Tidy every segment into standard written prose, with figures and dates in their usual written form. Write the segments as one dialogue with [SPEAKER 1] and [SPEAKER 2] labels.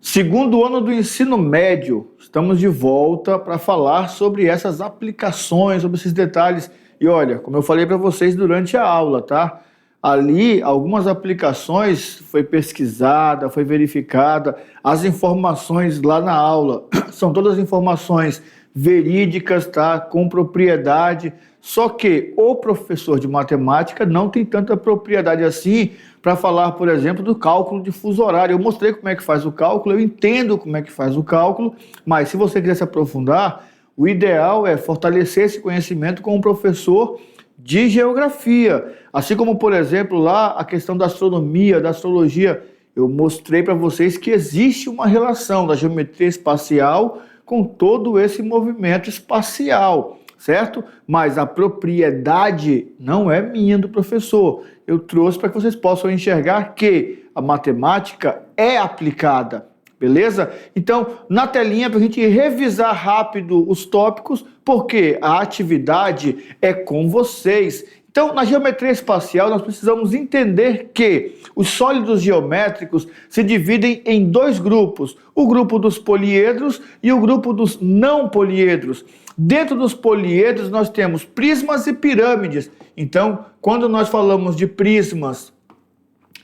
[SPEAKER 1] Segundo ano do ensino médio, estamos de volta para falar sobre essas aplicações, sobre esses detalhes. E olha, como eu falei para vocês durante a aula, tá? Ali, algumas aplicações foi pesquisada, foi verificada, as informações lá na aula são todas informações verídicas, tá? Com propriedade. Só que o professor de matemática não tem tanta propriedade assim para falar, por exemplo, do cálculo de fuso horário. Eu mostrei como é que faz o cálculo, eu entendo como é que faz o cálculo, mas se você quiser se aprofundar, o ideal é fortalecer esse conhecimento com um professor de geografia. Assim como, por exemplo, lá a questão da astronomia, da astrologia, eu mostrei para vocês que existe uma relação da geometria espacial com todo esse movimento espacial, certo? Mas a propriedade não é minha, do professor. Eu trouxe para que vocês possam enxergar que a matemática é aplicada, beleza? Então, na telinha, para a gente revisar rápido os tópicos, porque a atividade é com vocês. Então, na geometria espacial, nós precisamos entender que os sólidos geométricos se dividem em dois grupos, o grupo dos poliedros e o grupo dos não poliedros. Dentro dos poliedros, nós temos prismas e pirâmides. Então, quando nós falamos de prismas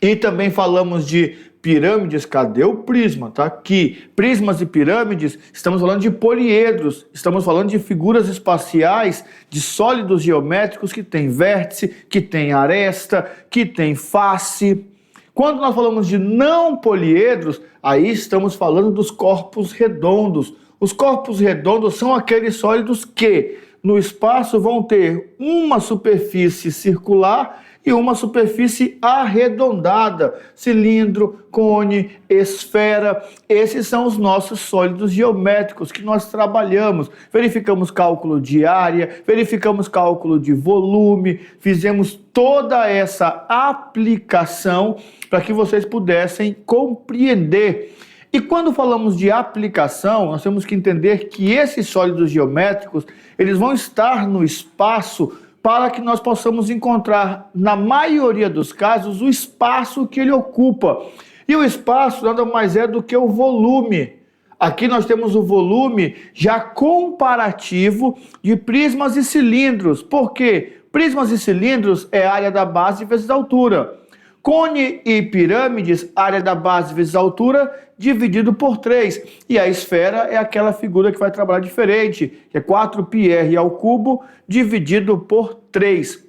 [SPEAKER 1] e também falamos de pirâmides, cadê o prisma? Tá aqui. Prismas e pirâmides, estamos falando de poliedros, estamos falando de figuras espaciais, de sólidos geométricos que tem vértice, que tem aresta, que tem face. Quando nós falamos de não poliedros, aí estamos falando dos corpos redondos. Os corpos redondos são aqueles sólidos que no espaço vão ter uma superfície circular e uma superfície arredondada, cilindro, cone, esfera. Esses são os nossos sólidos geométricos que nós trabalhamos. Verificamos cálculo de área, verificamos cálculo de volume, fizemos toda essa aplicação para que vocês pudessem compreender. E quando falamos de aplicação, nós temos que entender que esses sólidos geométricos, eles vão estar no espaço para que nós possamos encontrar, na maioria dos casos, o espaço que ele ocupa. E o espaço nada mais é do que o volume. Aqui nós temos o volume já comparativo de prismas e cilindros. Por quê? Prismas e cilindros é a área da base vezes a altura. Cone e pirâmides, área da base vezes a altura, dividido por 3. E a esfera é aquela figura que vai trabalhar diferente, que é 4πr ao cubo dividido por 3.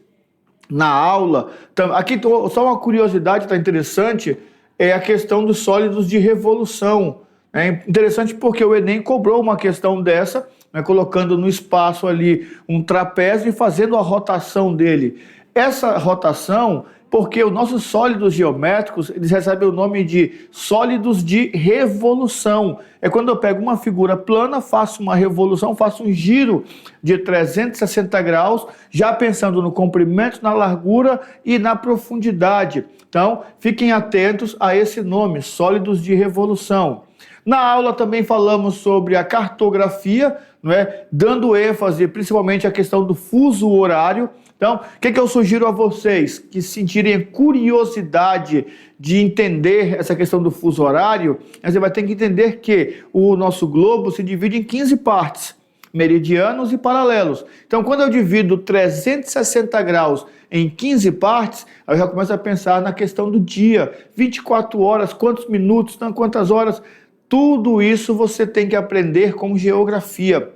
[SPEAKER 1] Na aula, aqui só uma curiosidade, tá interessante, é a questão dos sólidos de revolução. É interessante porque o Enem cobrou uma questão dessa, né, colocando no espaço ali um trapézio e fazendo a rotação dele. Essa rotação, porque os nossos sólidos geométricos, eles recebem o nome de sólidos de revolução. É quando eu pego uma figura plana, faço uma revolução, faço um giro de 360 graus, já pensando no comprimento, na largura e na profundidade. Então, fiquem atentos a esse nome, sólidos de revolução. Na aula também falamos sobre a cartografia, não é? Dando ênfase principalmente à questão do fuso horário. Então, o que eu sugiro a vocês que sentirem curiosidade de entender essa questão do fuso horário? Você vai ter que entender que o nosso globo se divide em 15 partes, meridianos e paralelos. Então, quando eu divido 360 graus em 15 partes, eu já começo a pensar na questão do dia, 24 horas, quantos minutos, quantas horas. Tudo isso você tem que aprender com geografia.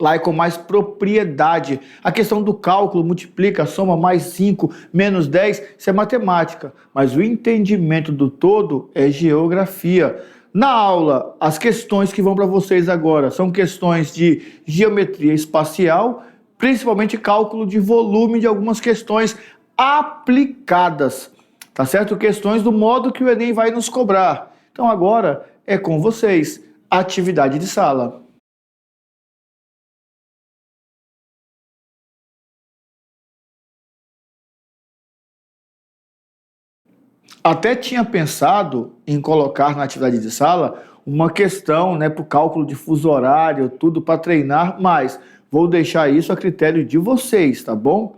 [SPEAKER 1] Lá é com mais propriedade. A questão do cálculo, multiplica, soma, mais 5, menos 10, isso é matemática. Mas o entendimento do todo é geografia. Na aula, as questões que vão para vocês agora são questões de geometria espacial, principalmente cálculo de volume de algumas questões aplicadas. Tá certo? Questões do modo que o Enem vai nos cobrar. Então agora é com vocês. Atividade de sala. Até tinha pensado em colocar na atividade de sala uma questão, né, para o cálculo de fuso horário, tudo para treinar, mas vou deixar isso a critério de vocês, tá bom?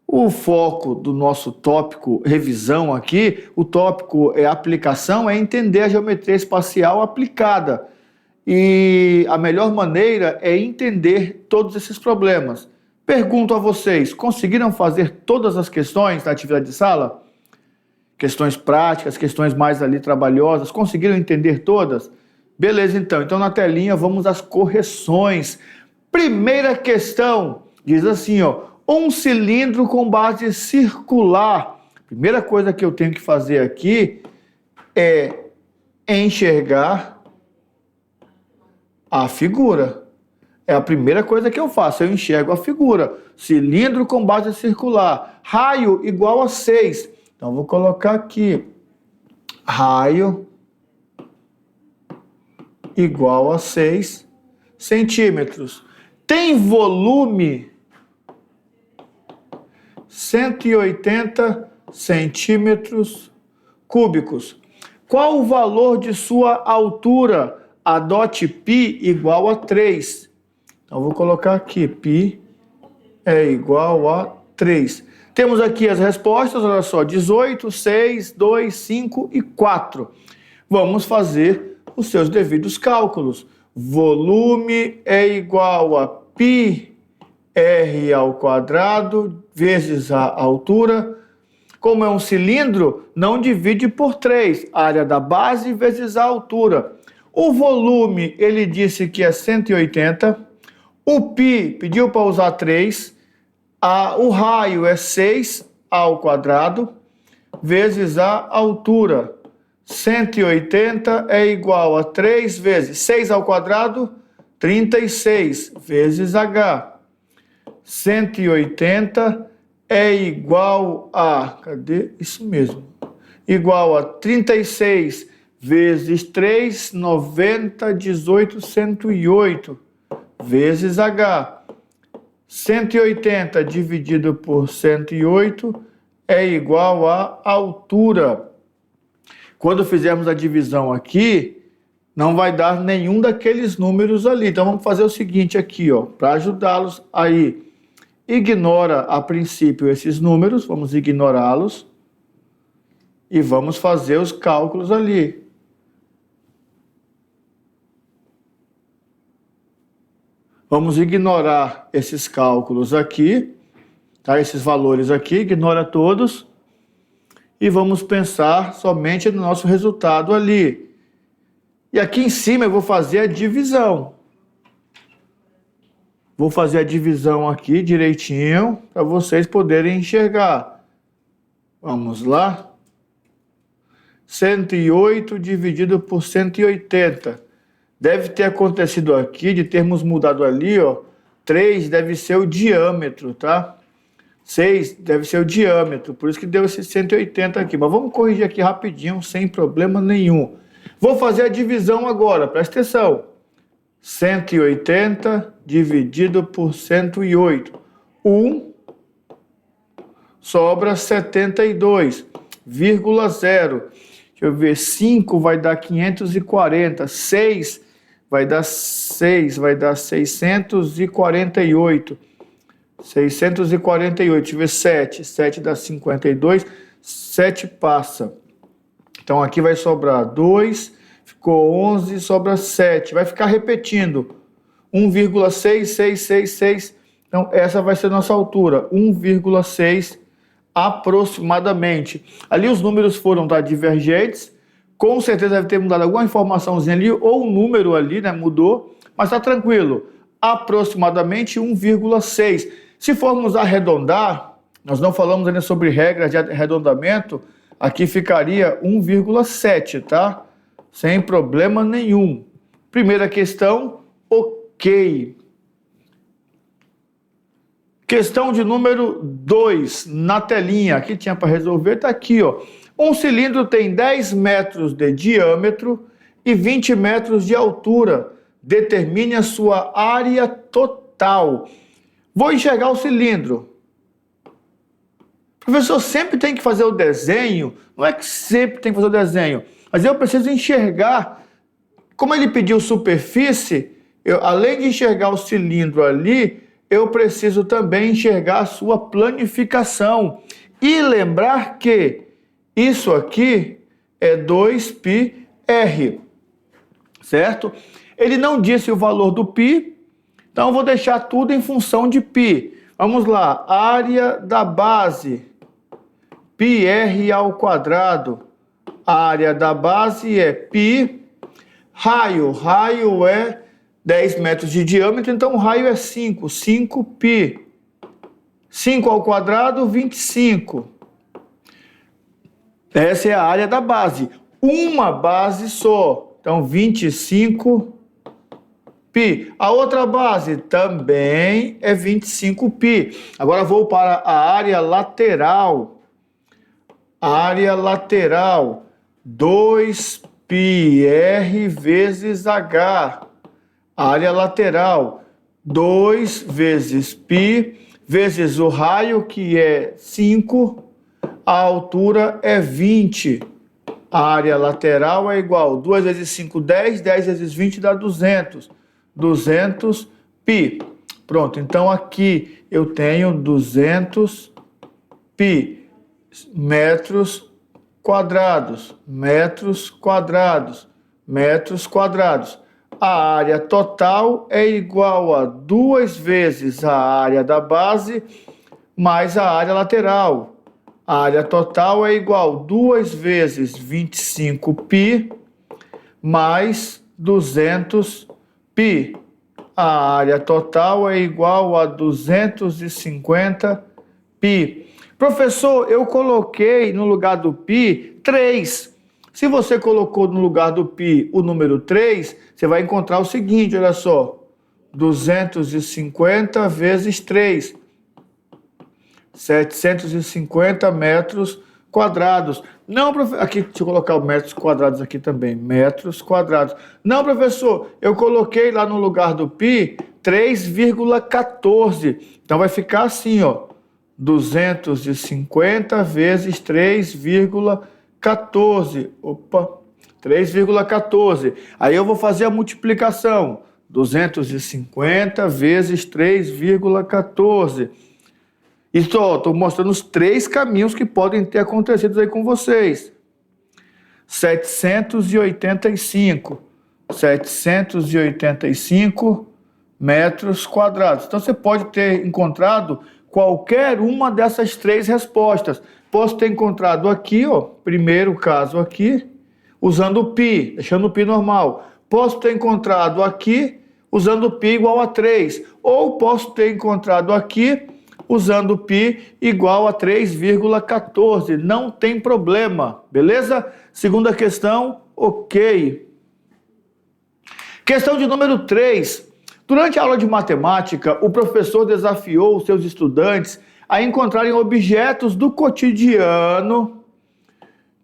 [SPEAKER 1] O foco do nosso tópico revisão aqui, o tópico aplicação, é entender a geometria espacial aplicada. E a melhor maneira é entender todos esses problemas. Pergunto a vocês, conseguiram fazer todas as questões da atividade de sala? Questões práticas, questões mais ali trabalhosas, conseguiram entender todas? Beleza, então. Então na telinha vamos às correções. Primeira questão, diz assim, ó, um cilindro com base circular. Primeira coisa que eu tenho que fazer aqui é enxergar a figura. É a primeira coisa que eu faço, eu enxergo a figura. Cilindro com base circular. Raio igual a 6. Então, vou colocar aqui. Raio igual a 6 centímetros. Tem volume 180 centímetros cúbicos. Qual o valor de sua altura? Adote π igual a 3. Então, vou colocar aqui, π é igual a 3. Temos aqui as respostas, olha só, 18, 6, 2, 5 e 4. Vamos fazer os seus devidos cálculos. Volume é igual a πr ao quadrado vezes a altura. Como é um cilindro, não divide por 3. Área da base vezes a altura. O volume, ele disse que é 180. O π pediu para usar 3. O raio é 6 ao quadrado vezes a altura. 180 é igual a 3 vezes 6 ao quadrado, 36 vezes h. 180 é igual a... Cadê? Isso mesmo. Igual a 36 vezes 3, 90, 18, 108 vezes h. 180 dividido por 108 é igual à altura. Quando fizermos a divisão aqui, não vai dar nenhum daqueles números ali. Então vamos fazer o seguinte aqui, ó, para ajudá-los aí. Ignora a princípio esses números, vamos ignorá-los e vamos fazer os cálculos ali. Vamos ignorar esses cálculos aqui, tá? Esses valores aqui, ignora todos. E vamos pensar somente no nosso resultado ali. E aqui em cima eu vou fazer a divisão. Vou fazer a divisão aqui direitinho, para vocês poderem enxergar. Vamos lá. 108 dividido por 180. Deve ter acontecido aqui, de termos mudado ali, ó. 3 deve ser o diâmetro, tá? 6 deve ser o diâmetro, por isso que deu esse 180 aqui. Mas vamos corrigir aqui rapidinho, sem problema nenhum. Vou fazer a divisão agora, presta atenção. 180 dividido por 108. 1 sobra 72,0. Deixa eu ver, 5 vai dar 540. 6 vai dar 648. 648, deixa eu ver, 7 dá 52, 7 passa. Então aqui vai sobrar 2, ficou 11, sobra 7. Vai ficar repetindo, 1,6666. Então essa vai ser a nossa altura, 1,6 aproximadamente. Ali os números foram divergentes, com certeza deve ter mudado alguma informaçãozinha ali, ou o número ali, né, mudou, mas tá tranquilo, aproximadamente 1,6. Se formos arredondar, nós não falamos ainda sobre regras de arredondamento, aqui ficaria 1,7, tá? Sem problema nenhum. Primeira questão, ok. Questão de número 2, na telinha, aqui tinha para resolver, tá aqui, ó. Um cilindro tem 10 metros de diâmetro e 20 metros de altura. Determine a sua área total. Vou enxergar o cilindro. O professor sempre tem que fazer o desenho, não é que sempre tem que fazer o desenho, mas eu preciso enxergar Como ele pediu superfície, além de enxergar o cilindro ali, eu preciso também enxergar a sua planificação. E lembrar que isso aqui é 2πr, certo? Ele não disse o valor do π, então eu vou deixar tudo em função de π. Vamos lá, área da base, πr ao quadrado. A área da base é π. Raio é 10 metros de diâmetro, então o raio é 5π. 5 ao quadrado, 25. Essa é a área da base. Uma base só, então 25π. A outra base também é 25π. Agora vou para a área lateral. Área lateral, 2πr vezes h. Área lateral, 2 vezes π, vezes o raio, que é 5, a altura é 20. A área lateral é igual, 2 vezes 5, 10, 10 vezes 20 dá 200. 200π. Pronto, então aqui eu tenho 200π. Metros quadrados, metros quadrados, metros quadrados. A área total é igual a 2 vezes a área da base mais a área lateral. A área total é igual a 2 vezes 25π mais 200π. A área total é igual a 250π. Professor, eu coloquei no lugar do π 3. Se você colocou no lugar do π o número 3, você vai encontrar o seguinte, olha só. 250 vezes 3. 750 metros quadrados. Não, professor, aqui, deixa eu colocar os metros quadrados aqui também. Metros quadrados. Não, professor, eu coloquei lá no lugar do π 3,14. Então vai ficar assim, ó. 250 vezes 3,14. Opa, 3,14. Aí eu vou fazer a multiplicação. 250 vezes 3,14. Isso, estou mostrando os 3 caminhos que podem ter acontecido aí com vocês. 785. 785 metros quadrados. Então você pode ter encontrado qualquer uma dessas 3 respostas. Posso ter encontrado aqui, ó, primeiro caso aqui, usando o π, deixando o π normal. Posso ter encontrado aqui, usando o π igual a 3. Ou posso ter encontrado aqui, usando o π igual a 3,14. Não tem problema, beleza? Segunda questão, ok. Questão de número 3. Durante a aula de matemática, o professor desafiou os seus estudantes a encontrarem objetos do cotidiano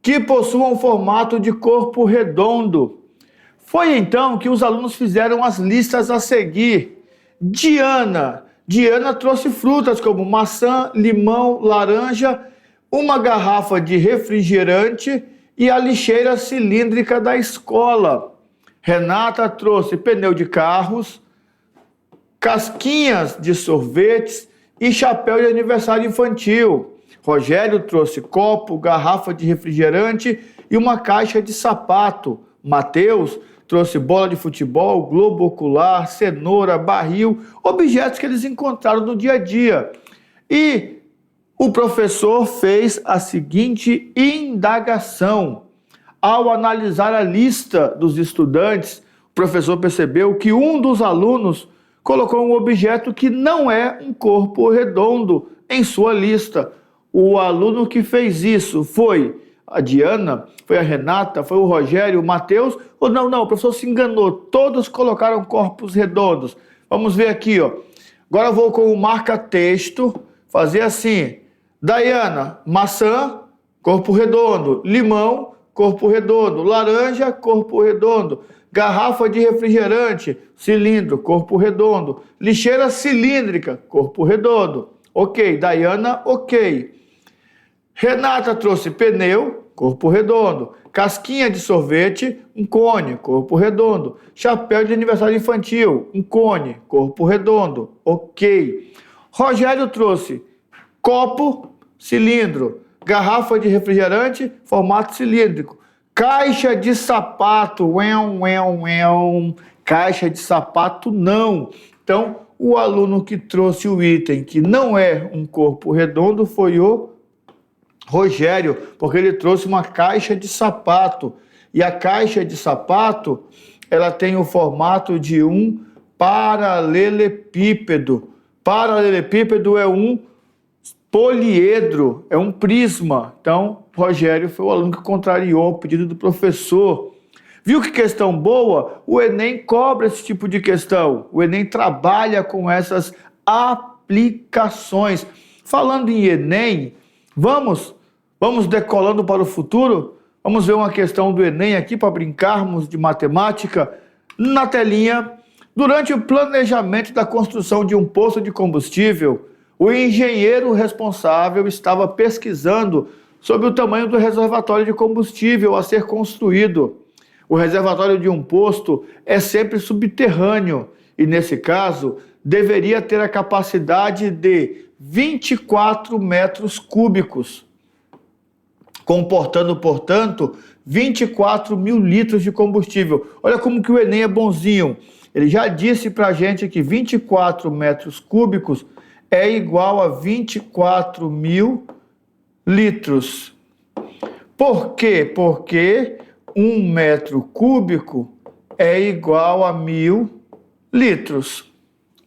[SPEAKER 1] que possuam formato de corpo redondo. Foi então que os alunos fizeram as listas a seguir. Diana trouxe frutas como maçã, limão, laranja, uma garrafa de refrigerante e a lixeira cilíndrica da escola. Renata trouxe pneu de carros, casquinhas de sorvetes e chapéu de aniversário infantil. Rogério trouxe copo, garrafa de refrigerante e uma caixa de sapato. Mateus trouxe bola de futebol, globo ocular, cenoura, barril, objetos que eles encontraram no dia a dia. E o professor fez a seguinte indagação. Ao analisar a lista dos estudantes, o professor percebeu que um dos alunos colocou um objeto que não é um corpo redondo em sua lista. O aluno que fez isso foi a Diana, foi a Renata, foi o Rogério, o Mateus, ou não, o professor se enganou, todos colocaram corpos redondos. Vamos ver aqui, ó. Agora eu vou com o marca-texto, fazer assim, Diana, maçã, corpo redondo, limão, corpo redondo, laranja, corpo redondo, garrafa de refrigerante, cilindro, corpo redondo, lixeira cilíndrica, corpo redondo. Ok, Diana, ok. Renata trouxe pneu, corpo redondo. Casquinha de sorvete, um cone, corpo redondo. Chapéu de aniversário infantil, um cone, corpo redondo. Ok. Rogério trouxe copo, cilindro. Garrafa de refrigerante, formato cilíndrico. Caixa de sapato, caixa de sapato não. Então, o aluno que trouxe o item que não é um corpo redondo foi o Rogério, porque ele trouxe uma caixa de sapato. E a caixa de sapato, ela tem o formato de um paralelepípedo. Paralelepípedo é um poliedro, é um prisma. Então, Rogério foi o aluno que contrariou o pedido do professor. Viu que questão boa? O Enem cobra esse tipo de questão. O Enem trabalha com essas aplicações. Falando em Enem, vamos decolando para o futuro? Vamos ver uma questão do Enem aqui para brincarmos de matemática. Na telinha, durante o planejamento da construção de um poço de combustível, o engenheiro responsável estava pesquisando sobre o tamanho do reservatório de combustível a ser construído. O reservatório de um posto é sempre subterrâneo e, nesse caso, deveria ter a capacidade de 24 metros cúbicos, comportando, portanto, 24 mil litros de combustível. Olha como que o Enem é bonzinho. Ele já disse para a gente que 24 metros cúbicos é igual a 24 mil litros. Por quê? Porque 1 metro cúbico é igual a 1.000 litros.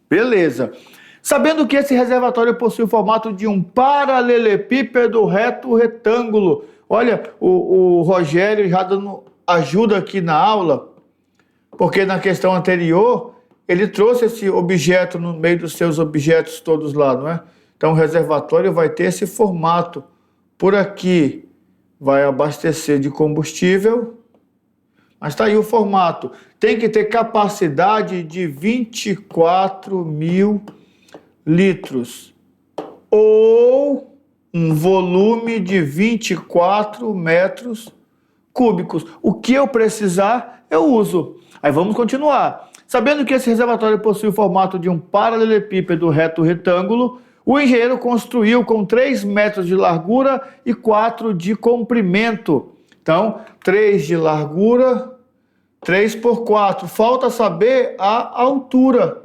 [SPEAKER 1] Beleza. Sabendo que esse reservatório possui o formato de um paralelepípedo reto retângulo. Olha, o Rogério já dando ajuda aqui na aula, porque na questão anterior ele trouxe esse objeto no meio dos seus objetos todos lá, não é? Então o reservatório vai ter esse formato. Por aqui vai abastecer de combustível, mas está aí o formato. Tem que ter capacidade de 24 mil litros ou um volume de 24 metros cúbicos. O que eu precisar, eu uso. Aí vamos continuar. Sabendo que esse reservatório possui o formato de um paralelepípedo reto retângulo, o engenheiro construiu com 3 metros de largura e 4 de comprimento. Então, 3 de largura, 3 por 4. Falta saber a altura.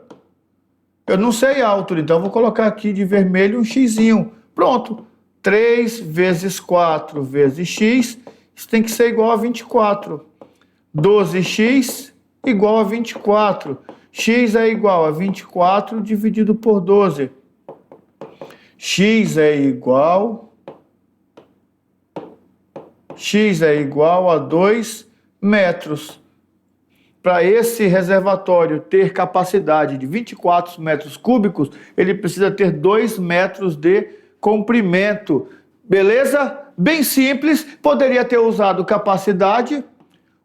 [SPEAKER 1] Eu não sei a altura, então vou colocar aqui de vermelho um xizinho. Pronto. 3 vezes 4 vezes x, isso tem que ser igual a 24. 12x igual a 24. X é igual a 24 dividido por 12. X é igual a 2 metros. Para esse reservatório ter capacidade de 24 metros cúbicos, ele precisa ter 2 metros de comprimento. Beleza? Bem simples. Poderia ter usado capacidade,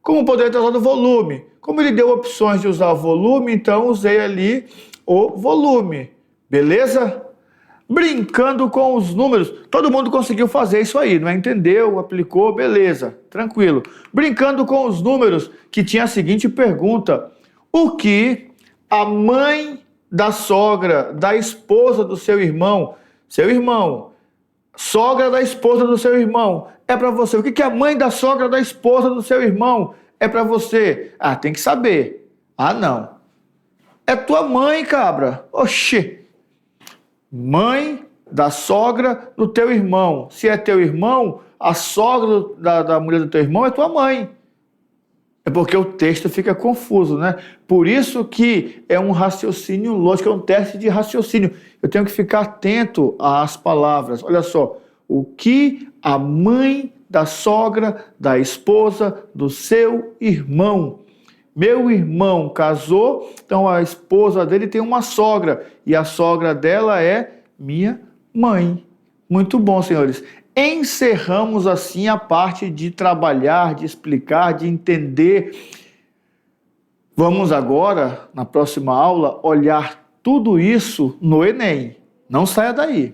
[SPEAKER 1] como poderia ter usado volume. Como ele deu opções de usar o volume, então usei ali o volume. Beleza? Brincando com os números. Todo mundo conseguiu fazer isso aí, não é? Entendeu, aplicou, beleza, tranquilo. Brincando com os números, que tinha a seguinte pergunta: o que a mãe da sogra, da esposa do seu irmão, sogra da esposa do seu irmão, é para você? O que a mãe da sogra da esposa do seu irmão é para você? Ah, tem que saber. Ah, não. É tua mãe, cabra. Oxê. Mãe da sogra do teu irmão. Se é teu irmão, a sogra da mulher do teu irmão é tua mãe. É porque o texto fica confuso, né? Por isso que é um raciocínio lógico, é um teste de raciocínio. Eu tenho que ficar atento às palavras. Olha só, o que a mãe da sogra, da esposa do seu irmão. Meu irmão casou, então a esposa dele tem uma sogra, e a sogra dela é minha mãe. Muito bom, senhores. Encerramos assim a parte de trabalhar, de explicar, de entender. Vamos agora, na próxima aula, olhar tudo isso no Enem. Não saia daí.